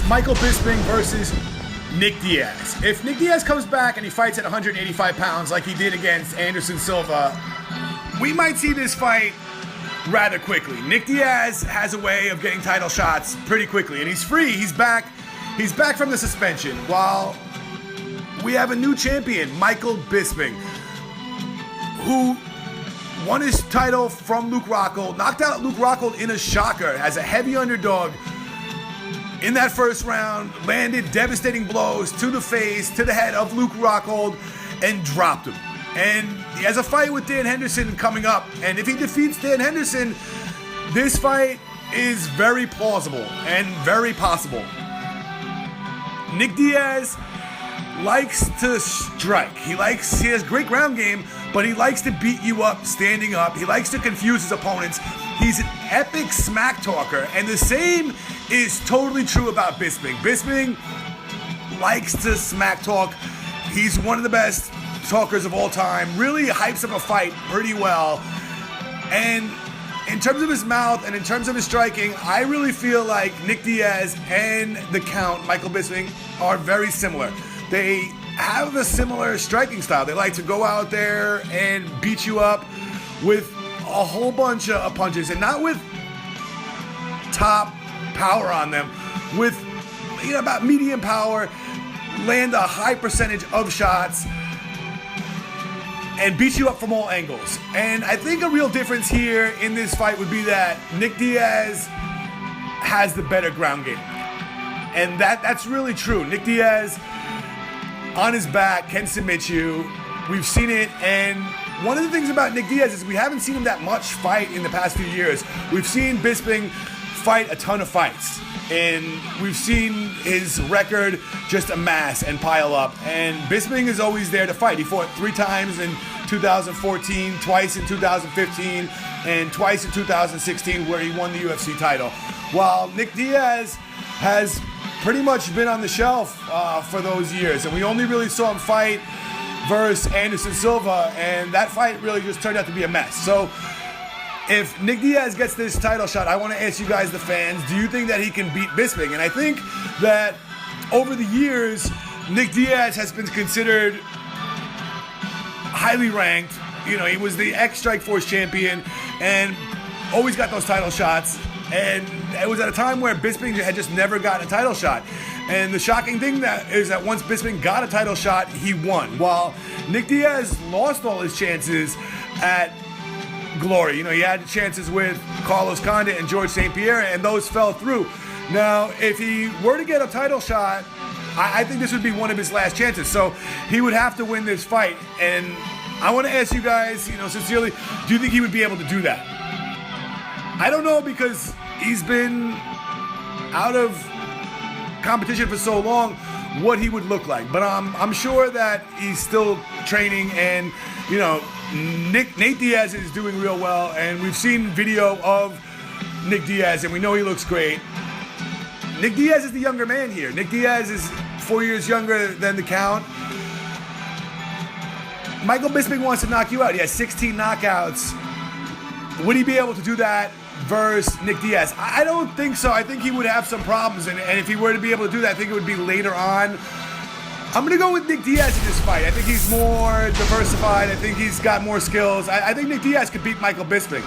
Michael Bisping versus Nick Diaz. If Nick Diaz comes back and he fights at 185 pounds like he did against Anderson Silva, we might see this fight rather quickly. Nick Diaz has a way of getting title shots pretty quickly, and he's free. He's back from the suspension, while we have a new champion, Michael Bisping, who won his title from Luke Rockhold, knocked out Luke Rockhold in a shocker as a heavy underdog in that first round, landed devastating blows to the face, to the head of Luke Rockhold, and dropped him. And he has a fight with Dan Henderson coming up, and if he defeats Dan Henderson, this fight is very plausible and very possible. Nick Diaz likes to strike. He has great ground game, but he likes to beat you up standing up. He likes to confuse his opponents. He's an epic smack talker, and the same is totally true about Bisping. Bisping likes to smack talk. He's one of the best talkers of all time, really hypes up a fight pretty well. And in terms of his mouth and in terms of his striking, I really feel like Nick Diaz and the Count, Michael Bisping, are very similar. They have a similar striking style. They like to go out there and beat you up with a whole bunch of punches, and not with top power on them, with about medium power, land a high percentage of shots, and beat you up from all angles. And I think a real difference here in this fight would be that Nick Diaz has the better ground game. And that's really true. Nick Diaz, on his back, can submit you. We've seen it, and one of the things about Nick Diaz is we haven't seen him that much fight in the past few years. We've seen Bisping fight a ton of fights, and we've seen his record just amass and pile up, and Bisping is always there to fight. He fought 3 times in 2014, twice in 2015, and twice in 2016, where he won the UFC title, while Nick Diaz has pretty much been on the shelf for those years, and we only really saw him fight versus Anderson Silva, and that fight really just turned out to be a mess. So if Nick Diaz gets this title shot, I want to ask you guys, the fans, do you think that he can beat Bisping? And I think that over the years, Nick Diaz has been considered highly ranked. He was the ex-Strikeforce champion and always got those title shots. And it was at a time where Bisping had just never gotten a title shot. And the shocking thing is that once Bisping got a title shot, he won. While Nick Diaz lost all his chances at glory. He had chances with Carlos Condit and George St. Pierre, and those fell through. Now, if he were to get a title shot, I think this would be one of his last chances. So he would have to win this fight. And I want to ask you guys, sincerely, do you think he would be able to do that? I don't know, because he's been out of competition for so long, what he would look like. But I'm sure that he's still training, and Nate Diaz is doing real well, and we've seen video of Nick Diaz, and we know he looks great. Nick Diaz is the younger man here. Nick Diaz is 4 years younger than the Count. Michael Bisping wants to knock you out. He has 16 knockouts. Would he be able to do that versus Nick Diaz? I don't think so. I think he would have some problems, and if he were to be able to do that, I think it would be later on. I'm going to go with Nick Diaz in this fight. I think he's more diversified. I think he's got more skills. I think Nick Diaz could beat Michael Bisping.